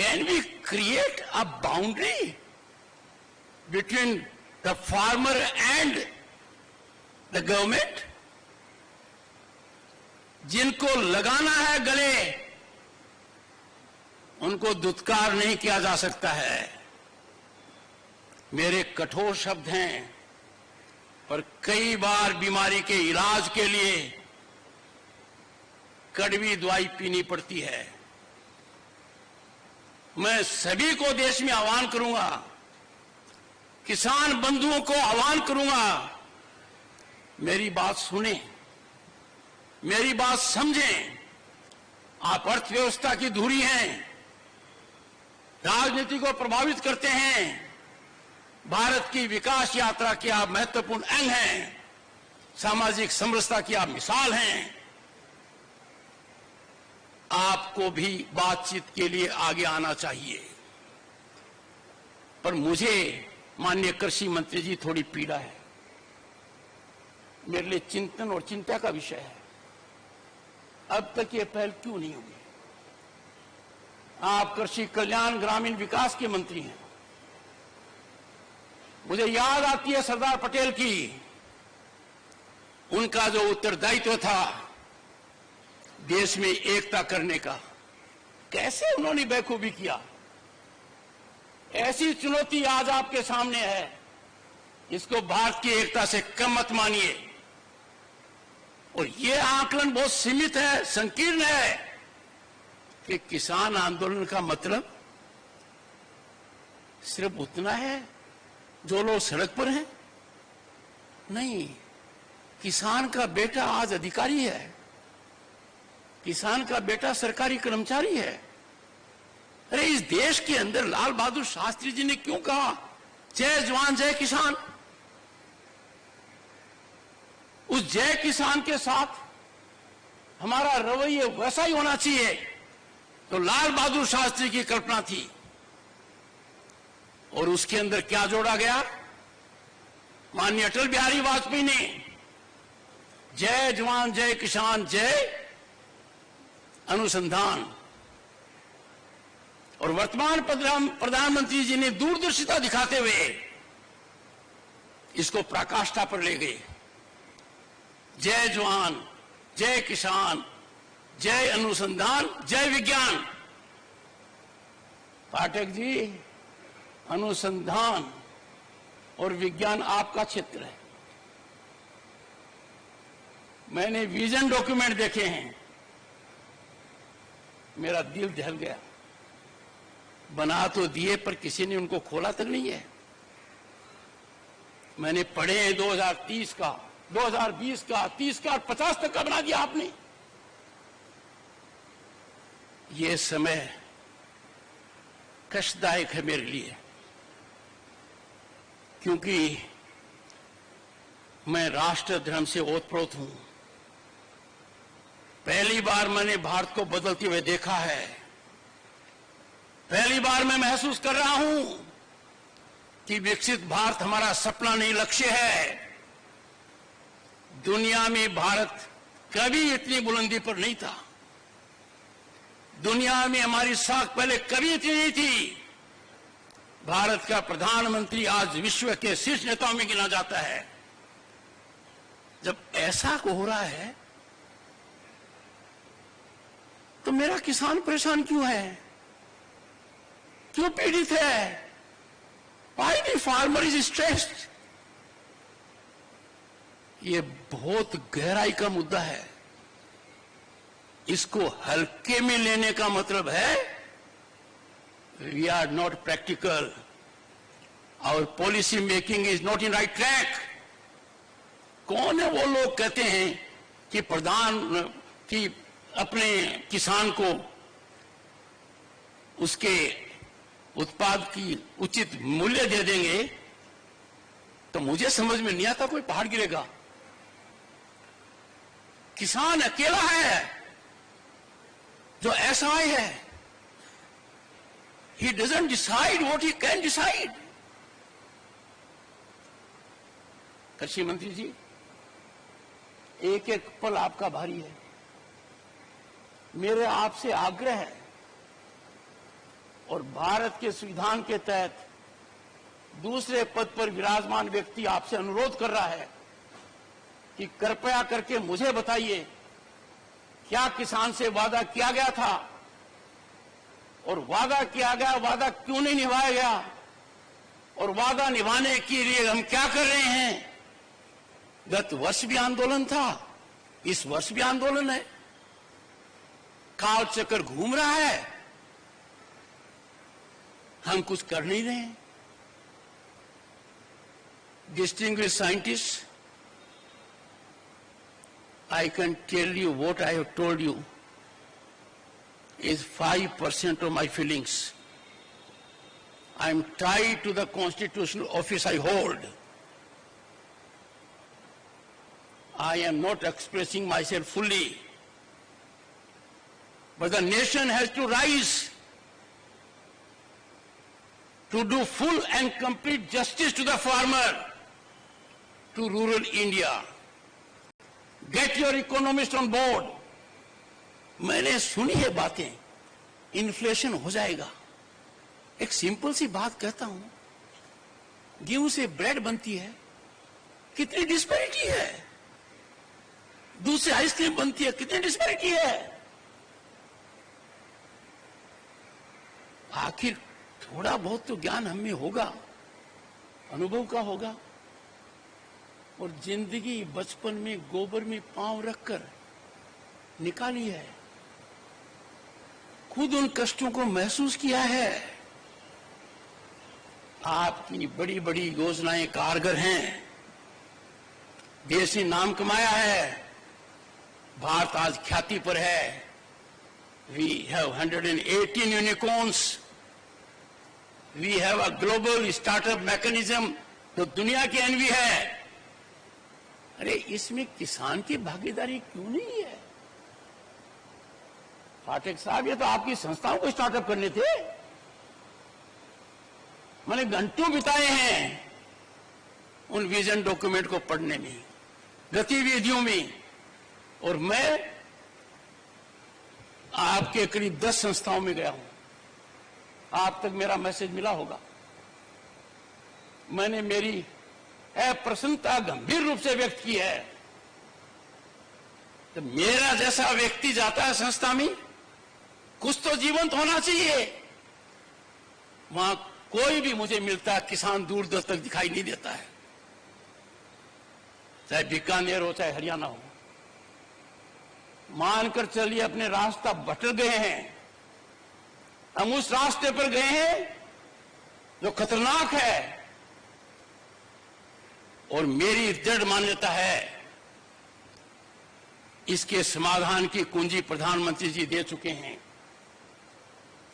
Can we create a boundary between the farmer and the government? जिनको लगाना है गले, उनको दुत्कार नहीं किया जा सकता है। मेरे कठोर शब्द हैं, पर कई बार बीमारी के इलाज के लिए कड़वी दवाई पीनी पड़ती है। मैं सभी को देश में आह्वान करूंगा, किसान बंधुओं को आह्वान करूंगा, मेरी बात सुने, मेरी बात समझें। आप अर्थव्यवस्था की धुरी हैं, राजनीति को प्रभावित करते हैं, भारत की विकास यात्रा के आप महत्वपूर्ण अंग हैं, सामाजिक समरसता की आप मिसाल हैं। आपको भी बातचीत के लिए आगे आना चाहिए। पर मुझे माननीय कृषि मंत्री जी थोड़ी पीड़ा है, मेरे लिए चिंतन और चिंता का विषय है। अब तक ये पहल क्यों नहीं हुई? आप कृषि कल्याण ग्रामीण विकास के मंत्री हैं। मुझे याद आती है सरदार पटेल की, उनका जो उत्तरदायित्व था देश में एकता करने का, कैसे उन्होंने बेखूबी किया। ऐसी चुनौती आज आपके सामने है, इसको भारत की एकता से कम मत मानिए। और यह आकलन बहुत सीमित है, संकीर्ण है कि किसान आंदोलन का मतलब सिर्फ उतना है जो लोग सड़क पर हैं। नहीं, किसान का बेटा आज अधिकारी है, किसान का बेटा सरकारी कर्मचारी है। अरे इस देश के अंदर लाल बहादुर शास्त्री जी ने क्यों कहा जय जवान जय किसान? उस जय किसान के साथ हमारा रवैया वैसा ही होना चाहिए तो लाल बहादुर शास्त्री की कल्पना थी। और उसके अंदर क्या जोड़ा गया? माननीय अटल बिहारी वाजपेयी ने जय जवान जय किसान जय अनुसंधान, और वर्तमान प्रधानमंत्री जी ने दूरदर्शिता दिखाते हुए इसको पराकाष्ठा पर ले गए। जय जवान जय किसान जय अनुसंधान जय विज्ञान। पाठक जी, अनुसंधान और विज्ञान आपका क्षेत्र है। मैंने विजन डॉक्यूमेंट देखे हैं, मेरा दिल दहल गया। बना तो दिए पर किसी ने उनको खोला तक नहीं है। मैंने पढ़े हैं 2030 का, 2020 का, 30 का, 50 तक का बना दिया आपने। ये समय कष्टदायक है मेरे लिए, क्योंकि मैं राष्ट्र धर्म से ओतप्रोत हूं। पहली बार मैंने भारत को बदलते हुए देखा है। पहली बार मैं महसूस कर रहा हूं कि विकसित भारत हमारा सपना नहीं, लक्ष्य है। दुनिया में भारत कभी इतनी बुलंदी पर नहीं था। दुनिया में हमारी साख पहले कभी इतनी नहीं थी। भारत का प्रधानमंत्री आज विश्व के शीर्ष नेताओं में गिना जाता है। जब ऐसा हो रहा है तो मेरा किसान परेशान क्यों है, क्यों पीड़ित है? Why the farmer is stressed? ये बहुत गहराई का मुद्दा है। इसको हल्के में लेने का मतलब है we are not practical, our policy making is not in right track। कौन है वो लोग कहते हैं कि प्रधान की अपने किसान को उसके उत्पाद की उचित मूल्य दे देंगे? तो मुझे समझ में नहीं आता कोई पहाड़ गिरेगा। किसान अकेला है जो SI है। He doesn't decide what he can decide। कृषि मंत्री जी, एक एक पल आपका भारी है। मेरे आपसे आग्रह है और भारत के संविधान के तहत दूसरे पद पर विराजमान व्यक्ति आपसे अनुरोध कर रहा है कि कृपया करके मुझे बताइए, क्या किसान से वादा किया गया था और वादा किया गया वादा क्यों नहीं निभाया गया, और वादा निभाने के लिए हम क्या कर रहे हैं। गत वर्ष भी आंदोलन था, इस वर्ष भी आंदोलन है, काल चक्कर घूम रहा है, हम कुछ कर नहीं रहे हैं। Distinguished scientists, I can tell you what I have told you is 5% of my feelings. I am tied to the constitutional office I hold. I am not expressing myself fully. But the nation has to rise to do full and complete justice to the farmer, to rural India. Get your economists on board. मैंने सुनी है बातें, inflation हो जाएगा। एक simple सी बात कहता हूं, गेहूं से ब्रेड बनती है, कितनी डिस्पैरिटी है। दूध से आइसक्रीम बनती है, कितनी डिस्पैरिटी है। आखिर थोड़ा बहुत तो ज्ञान हम में होगा, अनुभव का होगा। और जिंदगी बचपन में गोबर में पांव रखकर निकाली है, खुद उन कष्टों को महसूस किया है। आपकी बड़ी बड़ी योजनाएं कारगर हैं, देश ने नाम कमाया है, भारत आज ख्याति पर है। We have 118 unicorns, we have a global startup mechanism, तो दुनिया की एनवी है। अरे इसमें किसान की भागीदारी क्यों नहीं है। पाठक साहब, ये तो आपकी संस्थाओं को स्टार्टअप करने थे। मैंने घंटों बिताए हैं उन विजन डॉक्यूमेंट को पढ़ने में, गतिविधियों में, और मैं आपके करीब 10 संस्थाओं में गया हूं। आप तक मेरा मैसेज मिला होगा। मैंने मेरी प्रसन्नता गंभीर रूप से व्यक्त की है। तो मेरा जैसा व्यक्ति जाता है संस्था में, कुछ तो जीवंत होना चाहिए। वहां कोई भी मुझे मिलता है, किसान दूर दूर तक दिखाई नहीं देता है, चाहे बीकानेर हो चाहे हरियाणा हो। मानकर चलिए अपने रास्ता भटक गए हैं, हम उस रास्ते पर गए हैं जो खतरनाक है। और मेरी दृढ़ मान्यता है इसके समाधान की कुंजी प्रधानमंत्री जी दे चुके हैं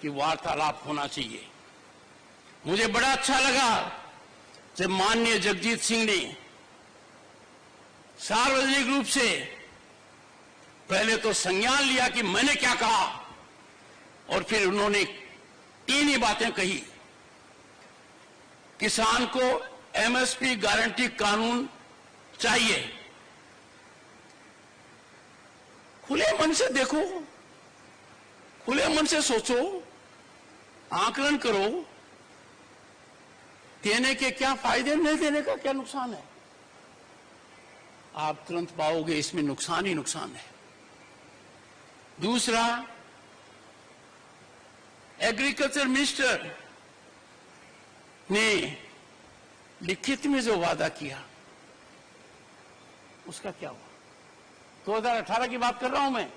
कि वार्तालाप होना चाहिए। मुझे बड़ा अच्छा लगा जब माननीय जगजीत सिंह ने सार्वजनिक रूप से पहले तो संज्ञान लिया कि मैंने क्या कहा, और फिर उन्होंने 3 ही बातें कही। किसान को एमएसपी गारंटी कानून चाहिए। खुले मन से देखो, खुले मन से सोचो, आकलन करो, देने के क्या फायदे, नहीं देने का क्या नुकसान है। आप तुरंत पाओगे इसमें नुकसान ही नुकसान है। दूसरा, एग्रीकल्चर मिनिस्टर ने लिखित में जो वादा किया उसका क्या हुआ। 2018 की बात कर रहा हूं मैं,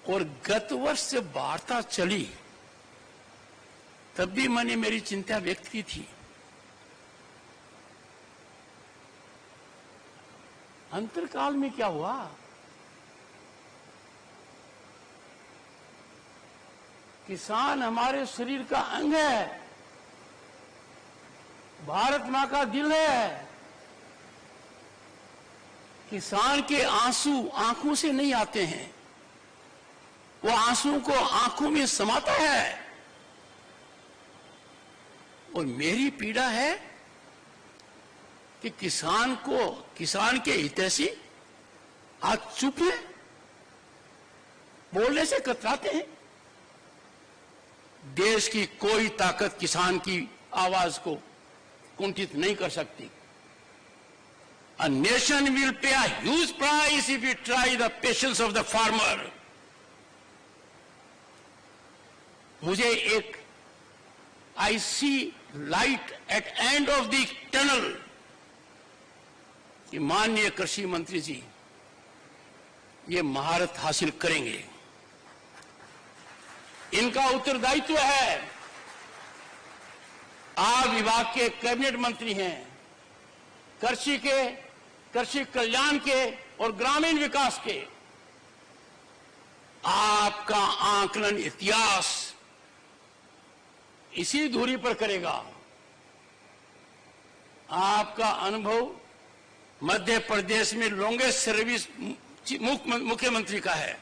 और गत वर्ष जब वार्ता चली तब भी मैंने मेरी चिंता व्यक्त की थी। अंतरकाल में क्या हुआ। किसान हमारे शरीर का अंग है, भारत मां का दिल है। किसान के आंसू आंखों से नहीं आते हैं, वो आंसू को आंखों में समाता है। और मेरी पीड़ा है कि किसान के हितैषी आज चुप है, बोलने से कतराते हैं। देश की कोई ताकत किसान की आवाज को कुंठित नहीं कर सकती। A nation will pay a huge price if we try the patience of the farmer. मुझे एक I see light at end of the tunnel कि माननीय कृषि मंत्री जी ये महारत हासिल करेंगे। इनका उत्तरदायित्व है, आप विभाग के कैबिनेट मंत्री हैं, कृषि कल्याण के और ग्रामीण विकास के। आपका आकलन इतिहास इसी धुरी पर करेगा। आपका अनुभव मध्य प्रदेश में लॉन्गेस्ट सर्विस मुख्यमंत्री का है।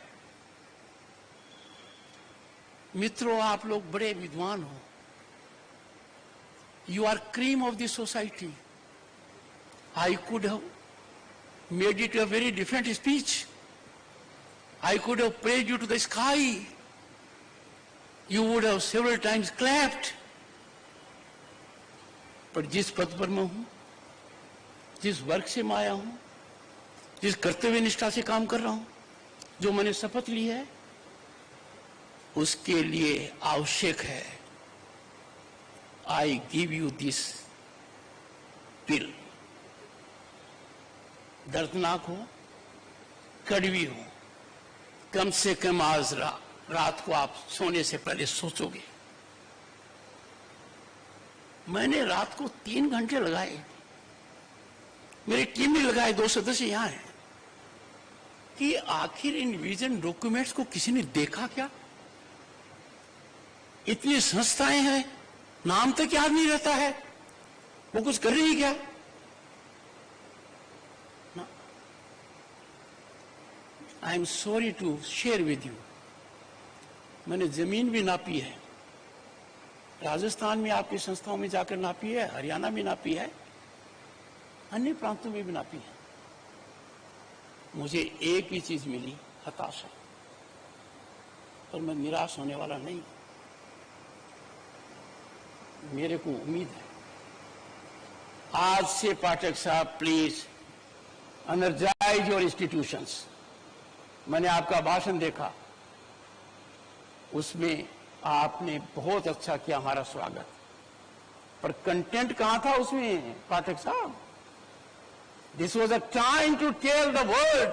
मित्रों, आप लोग बड़े विद्वान हो। You are cream of the society. I could have made it a very different speech. I could have praised you to the sky. You would have several times clapped. पर जिस पद पर मैं हूं, जिस वर्ग से मैं आया हूं, जिस कर्तव्य निष्ठा से काम कर रहा हूं, जो मैंने शपथ ली है, उसके लिए आवश्यक है I give you this bill. दर्दनाक हो, कड़वी हो, कम से कम आज रात को आप सोने से पहले सोचोगे। मैंने रात को 3 घंटे लगाए, मेरी टीम ने लगाए, 2 सदस्य यहां हैं, कि आखिर इन विजन डॉक्यूमेंट्स को किसी ने देखा क्या? इतनी संस्थाएं हैं, नाम तक याद नहीं रहता है, वो कुछ कर रही क्या? I am sorry to share with you, मैंने जमीन भी नापी है, राजस्थान में आपकी संस्थाओं में जाकर नापी है, हरियाणा में नापी है, अन्य प्रांतों में भी नापी है। मुझे एक ही चीज मिली, हताशा। पर मैं निराश होने वाला नहीं, मेरे को उम्मीद है। आज से पाठक साहब प्लीज एनर्जाइज योर इंस्टीट्यूशंस। मैंने आपका भाषण देखा, उसमें आपने बहुत अच्छा किया हमारा स्वागत, पर कंटेंट कहां था उसमें पाठक साहब? This was a time to tell the world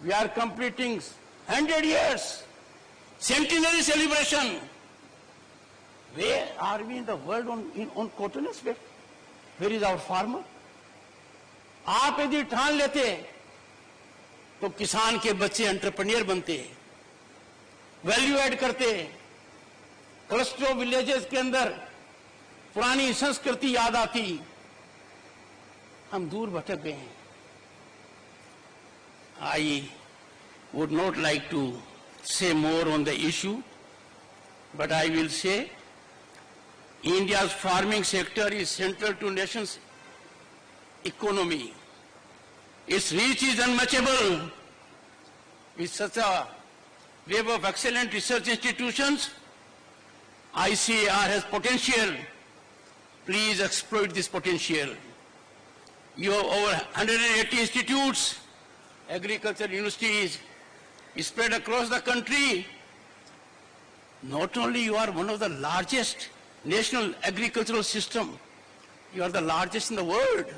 we are completing 100 years centenary celebration. Where are we in the world on cotton aspect? Where is our farmer? आप यदि ठान लेते तो किसान के बच्चे एंटरप्रेन्योर बनते, वैल्यू ऐड करते, क्लस्टर विलेजेस के अंदर पुरानी संस्कृति याद आती। हम दूर भटक गए हैं। I would not like to say more on the issue, but I will say India's farming sector is central to nation's economy. Its reach is unmatchable. With such a wave of excellent research institutions, ICAR has potential. Please exploit this potential. You have over 180 institutes, agricultural universities spread across the country. Not only you are one of the largest national agricultural system, you are the largest in the world.